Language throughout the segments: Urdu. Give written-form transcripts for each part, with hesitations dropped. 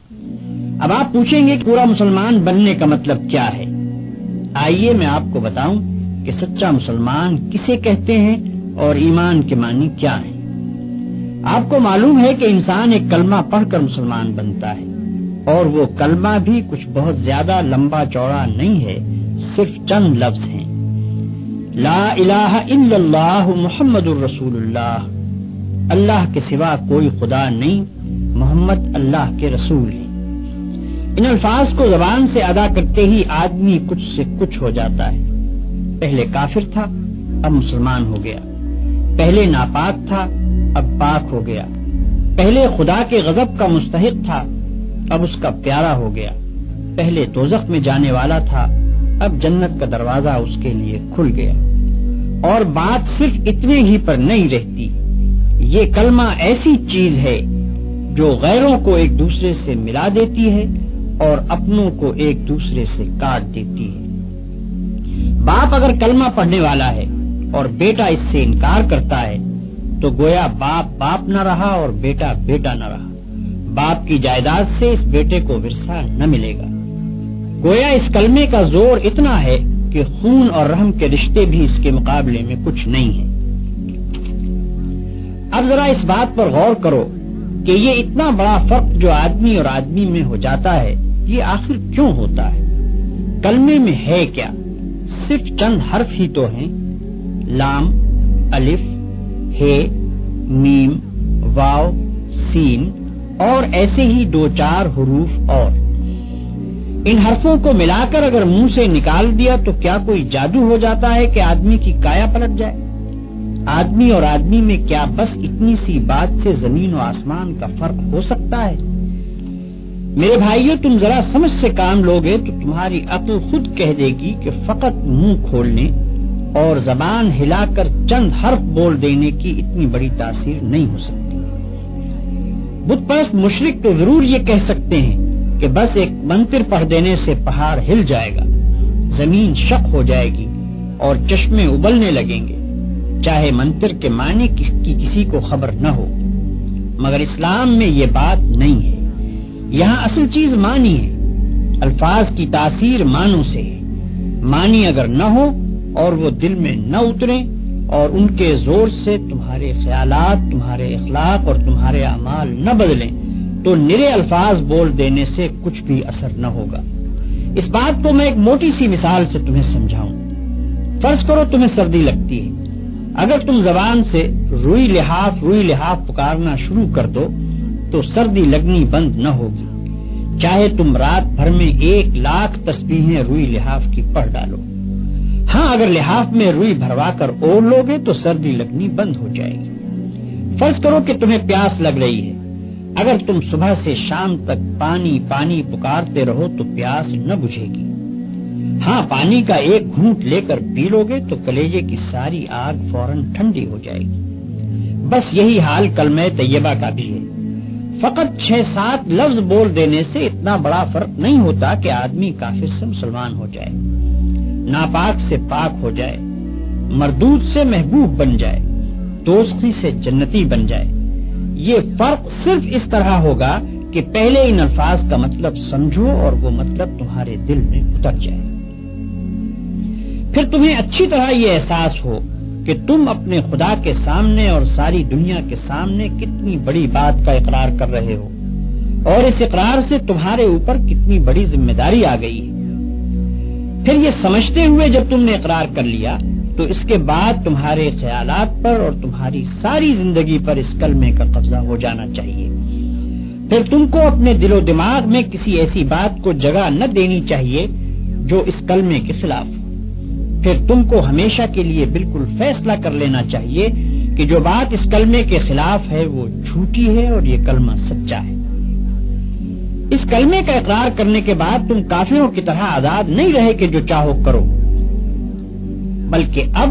اب آپ پوچھیں گے کہ پورا مسلمان بننے کا مطلب کیا ہے؟ آئیے میں آپ کو بتاؤں کہ سچا مسلمان کسے کہتے ہیں اور ایمان کے معنی کیا ہیں۔ آپ کو معلوم ہے کہ انسان ایک کلمہ پڑھ کر مسلمان بنتا ہے، اور وہ کلمہ بھی کچھ بہت زیادہ لمبا چوڑا نہیں ہے، صرف چند لفظ ہیں۔ لا الہ الا اللہ محمد الرسول اللہ، اللہ کے سوا کوئی خدا نہیں، محمد اللہ کے رسول ہیں۔ ان الفاظ کو زبان سے ادا کرتے ہی آدمی کچھ سے کچھ ہو جاتا ہے۔ پہلے کافر تھا، اب مسلمان ہو گیا۔ پہلے ناپاک تھا، اب پاک ہو گیا۔ پہلے خدا کے غضب کا مستحق تھا، اب اس کا پیارا ہو گیا۔ پہلے دوزخ میں جانے والا تھا، اب جنت کا دروازہ اس کے لیے کھل گیا۔ اور بات صرف اتنے ہی پر نہیں رہتی، یہ کلمہ ایسی چیز ہے جو غیروں کو ایک دوسرے سے ملا دیتی ہے اور اپنوں کو ایک دوسرے سے کاٹ دیتی ہے۔ باپ اگر کلمہ پڑھنے والا ہے اور بیٹا اس سے انکار کرتا ہے تو گویا باپ باپ نہ رہا اور بیٹا بیٹا نہ رہا۔ باپ کی جائیداد سے اس بیٹے کو ورثہ نہ ملے گا۔ گویا اس کلمے کا زور اتنا ہے کہ خون اور رحم کے رشتے بھی اس کے مقابلے میں کچھ نہیں ہیں۔ اب ذرا اس بات پر غور کرو کہ یہ اتنا بڑا فرق جو آدمی اور آدمی میں ہو جاتا ہے، یہ آخر کیوں ہوتا ہے؟ کلمے میں ہے کیا؟ صرف چند حرف ہی تو ہیں، لام، الف، ہے، میم، واو، سین اور ایسے ہی دو چار حروف اور۔ ان حرفوں کو ملا کر اگر منہ سے نکال دیا تو کیا کوئی جادو ہو جاتا ہے کہ آدمی کی کایا پلٹ جائے؟ آدمی اور آدمی میں کیا بس اتنی سی بات سے زمین و آسمان کا فرق ہو سکتا ہے؟ میرے بھائیو، تم ذرا سمجھ سے کام لوگے تو تمہاری عقل خود کہہ دے گی کہ فقط منہ کھولنے اور زبان ہلا کر چند حرف بول دینے کی اتنی بڑی تاثیر نہیں ہو سکتی۔ بت پرست مشرک تو ضرور یہ کہہ سکتے ہیں کہ بس ایک منتر پڑھ دینے سے پہاڑ ہل جائے گا، زمین شق ہو جائے گی اور چشمے ابلنے لگیں گے، چاہے منتر کے معنی کی کسی کو خبر نہ ہو۔ مگر اسلام میں یہ بات نہیں ہے۔ یہاں اصل چیز معنی ہے۔ الفاظ کی تاثیر معنوں سے ہے۔ معنی اگر نہ ہو اور وہ دل میں نہ اتریں اور ان کے زور سے تمہارے خیالات، تمہارے اخلاق اور تمہارے اعمال نہ بدلیں تو نرے الفاظ بول دینے سے کچھ بھی اثر نہ ہوگا۔ اس بات کو میں ایک موٹی سی مثال سے تمہیں سمجھاؤں۔ فرض کرو تمہیں سردی لگتی ہے، اگر تم زبان سے روئی لحاف پکارنا شروع کر دو تو سردی لگنی بند نہ ہوگی، چاہے تم رات بھر میں 1,00,000 تسبیحیں روئی لحاف کی پڑھ ڈالو۔ ہاں، اگر لحاف میں روئی بھروا کر اوڑھ لوگے تو سردی لگنی بند ہو جائے گی۔ فرض کرو کہ تمہیں پیاس لگ رہی ہے، اگر تم صبح سے شام تک پانی پانی پکارتے رہو تو پیاس نہ بجھے گی۔ ہاں، پانی کا ایک گھونٹ لے کر پی لوگے تو کلیجے کی ساری آگ فوراً ٹھنڈی ہو جائے گی۔ بس یہی حال کلمہ طیبہ کا بھی ہے۔ فقط 6-7 لفظ بول دینے سے اتنا بڑا فرق نہیں ہوتا کہ آدمی کافر سے مسلمان ہو جائے، ناپاک سے پاک ہو جائے، مردود سے محبوب بن جائے، دوزخی سے جنتی بن جائے۔ یہ فرق صرف اس طرح ہوگا کہ پہلے ان الفاظ کا مطلب سمجھو اور وہ مطلب تمہارے دل میں اتر جائے۔ پھر تمہیں اچھی طرح یہ احساس ہو کہ تم اپنے خدا کے سامنے اور ساری دنیا کے سامنے کتنی بڑی بات کا اقرار کر رہے ہو، اور اس اقرار سے تمہارے اوپر کتنی بڑی ذمہ داری آ گئی ہے۔ پھر یہ سمجھتے ہوئے جب تم نے اقرار کر لیا تو اس کے بعد تمہارے خیالات پر اور تمہاری ساری زندگی پر اس کلمے کا قبضہ ہو جانا چاہیے۔ پھر تم کو اپنے دل و دماغ میں کسی ایسی بات کو جگہ نہ دینی چاہیے جو اس کلمے کے خلاف ہو۔ پھر تم کو ہمیشہ کے لیے بالکل فیصلہ کر لینا چاہیے کہ جو بات اس کلمے کے خلاف ہے وہ جھوٹی ہے اور یہ کلمہ سچا ہے۔ اس کلمے کا اقرار کرنے کے بعد تم کافروں کی طرح آزاد نہیں رہے کہ جو چاہو کرو، بلکہ اب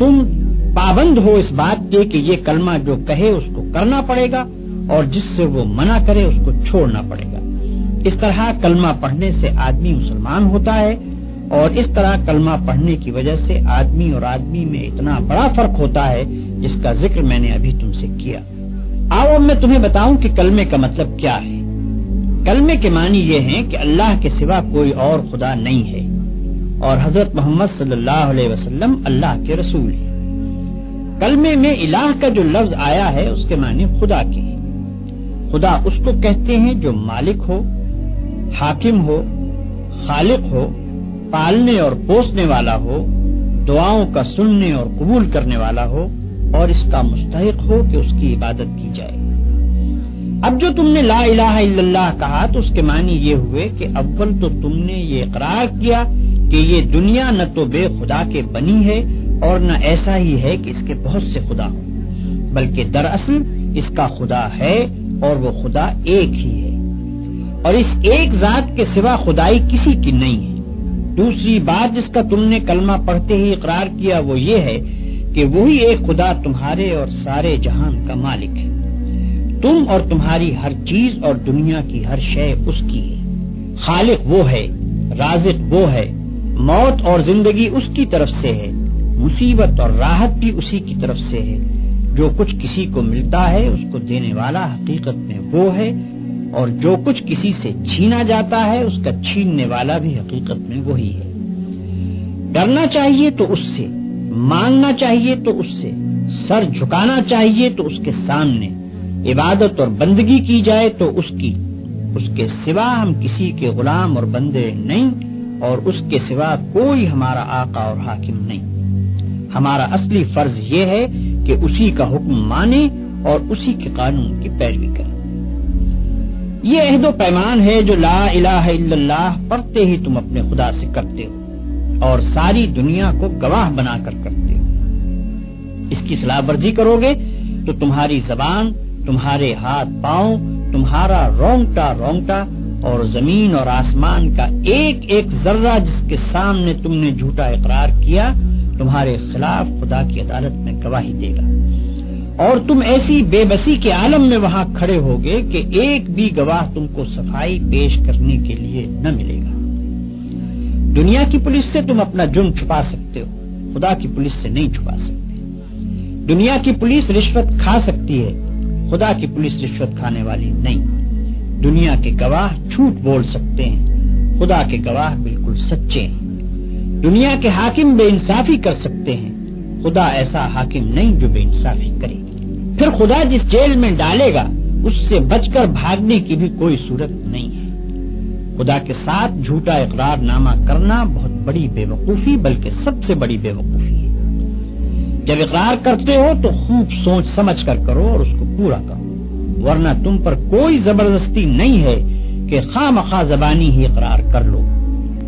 تم پابند ہو اس بات کے کہ یہ کلمہ جو کہے اس کو کرنا پڑے گا اور جس سے وہ منع کرے اس کو چھوڑنا پڑے گا۔ اس طرح کلمہ پڑھنے سے آدمی مسلمان ہوتا ہے، اور اس طرح کلمہ پڑھنے کی وجہ سے آدمی اور آدمی میں اتنا بڑا فرق ہوتا ہے جس کا ذکر میں نے ابھی تم سے کیا۔ آؤ اب میں تمہیں بتاؤں کہ کلمے کا مطلب کیا ہے۔ کلمے کے معنی یہ ہیں کہ اللہ کے سوا کوئی اور خدا نہیں ہے اور حضرت محمد صلی اللہ علیہ وسلم اللہ کے رسول ہیں۔ کلمے میں الہ کا جو لفظ آیا ہے اس کے معنی خدا کے ہیں۔ خدا اس کو کہتے ہیں جو مالک ہو، حاکم ہو، خالق ہو، پالنے اور پوسنے والا ہو، دعاؤں کا سننے اور قبول کرنے والا ہو اور اس کا مستحق ہو کہ اس کی عبادت کی جائے۔ اب جو تم نے لا الہ الا اللہ کہا تو اس کے معنی یہ ہوئے کہ اول تو تم نے یہ اقرار کیا کہ یہ دنیا نہ تو بے خدا کے بنی ہے اور نہ ایسا ہی ہے کہ اس کے بہت سے خدا ہوں، بلکہ دراصل اس کا خدا ہے اور وہ خدا ایک ہی ہے اور اس ایک ذات کے سوا خدائی کسی کی نہیں ہے۔ دوسری بات جس کا تم نے کلمہ پڑھتے ہی اقرار کیا وہ یہ ہے کہ وہی ایک خدا تمہارے اور سارے جہان کا مالک ہے۔ تم اور تمہاری ہر چیز اور دنیا کی ہر شے اس کی ہے۔ خالق وہ ہے، رازق وہ ہے، موت اور زندگی اس کی طرف سے ہے، مصیبت اور راحت بھی اسی کی طرف سے ہے۔ جو کچھ کسی کو ملتا ہے اس کو دینے والا حقیقت میں وہ ہے اور جو کچھ کسی سے چھینا جاتا ہے اس کا چھیننے والا بھی حقیقت میں وہی ہے۔ ڈرنا چاہیے تو اس سے، مانگنا چاہیے تو اس سے، سر جھکانا چاہیے تو اس کے سامنے، عبادت اور بندگی کی جائے تو اس کی، اس کے سوا ہم کسی کے غلام اور بندے نہیں اور اس کے سوا کوئی ہمارا آقا اور حاکم نہیں۔ ہمارا اصلی فرض یہ ہے کہ اسی کا حکم مانیں اور اسی کے قانون کی پیروی کریں۔ یہ عہد و پیمان ہے جو لا الہ الا اللہ پڑھتے ہی تم اپنے خدا سے کرتے ہو اور ساری دنیا کو گواہ بنا کر کرتے ہو۔ اس کی خلاف ورزی کرو گے تو تمہاری زبان، تمہارے ہاتھ پاؤں، تمہارا رونگٹا رونگٹا اور زمین اور آسمان کا ایک ایک ذرہ جس کے سامنے تم نے جھوٹا اقرار کیا تمہارے خلاف خدا کی عدالت میں گواہی دے گا اور تم ایسی بے بسی کے عالم میں وہاں کھڑے ہوگے کہ ایک بھی گواہ تم کو صفائی پیش کرنے کے لیے نہ ملے گا۔ دنیا کی پولیس سے تم اپنا جرم چھپا سکتے ہو، خدا کی پولیس سے نہیں چھپا سکتے۔ دنیا کی پولیس رشوت کھا سکتی ہے، خدا کی پولیس رشوت کھانے والی نہیں۔ دنیا کے گواہ جھوٹ بول سکتے ہیں، خدا کے گواہ بالکل سچے ہیں۔ دنیا کے حاکم بے انصافی کر سکتے ہیں، خدا ایسا حاکم نہیں جو بے انصافی کرے۔ پھر خدا جس جیل میں ڈالے گا اس سے بچ کر بھاگنے کی بھی کوئی صورت نہیں ہے۔ خدا کے ساتھ جھوٹا اقرار نامہ کرنا بہت بڑی بے وقوفی بلکہ سب سے بڑی بے وقوفی ہے۔ جب اقرار کرتے ہو تو خوب سوچ سمجھ کر کرو اور اس کو پورا کرو، ورنہ تم پر کوئی زبردستی نہیں ہے کہ خواہ مخواہ زبانی ہی اقرار کر لو،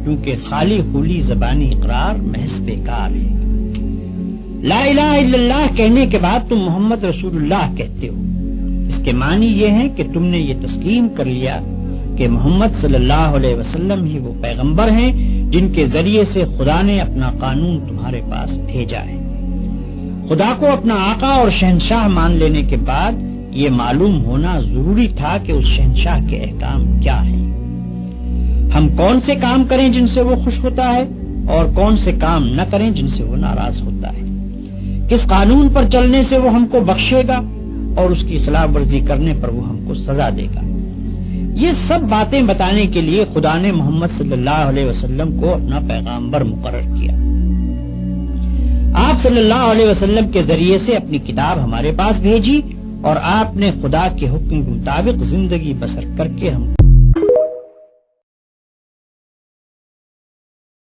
کیونکہ خالی خولی زبانی اقرار محض بیکار ہے۔ لا الہ الا اللہ کہنے کے بعد تم محمد رسول اللہ کہتے ہو، اس کے معنی یہ ہے کہ تم نے یہ تسلیم کر لیا کہ محمد صلی اللہ علیہ وسلم ہی وہ پیغمبر ہیں جن کے ذریعے سے خدا نے اپنا قانون تمہارے پاس بھیجا ہے۔ خدا کو اپنا آقا اور شہنشاہ مان لینے کے بعد یہ معلوم ہونا ضروری تھا کہ اس شہنشاہ کے احکام کیا ہیں۔ ہم کون سے کام کریں جن سے وہ خوش ہوتا ہے اور کون سے کام نہ کریں جن سے وہ ناراض ہوتا ہے، کس قانون پر چلنے سے وہ ہم کو بخشے گا اور اس کی خلاف ورزی کرنے پر وہ ہم کو سزا دے گا۔ یہ سب باتیں بتانے کے لیے خدا نے محمد صلی اللہ علیہ وسلم کو اپنا پیغامبر مقرر کیا۔ آپ صلی اللہ علیہ وسلم کے ذریعے سے اپنی کتاب ہمارے پاس بھیجی اور آپ نے خدا کے حکم کے مطابق زندگی بسر کر کے ہم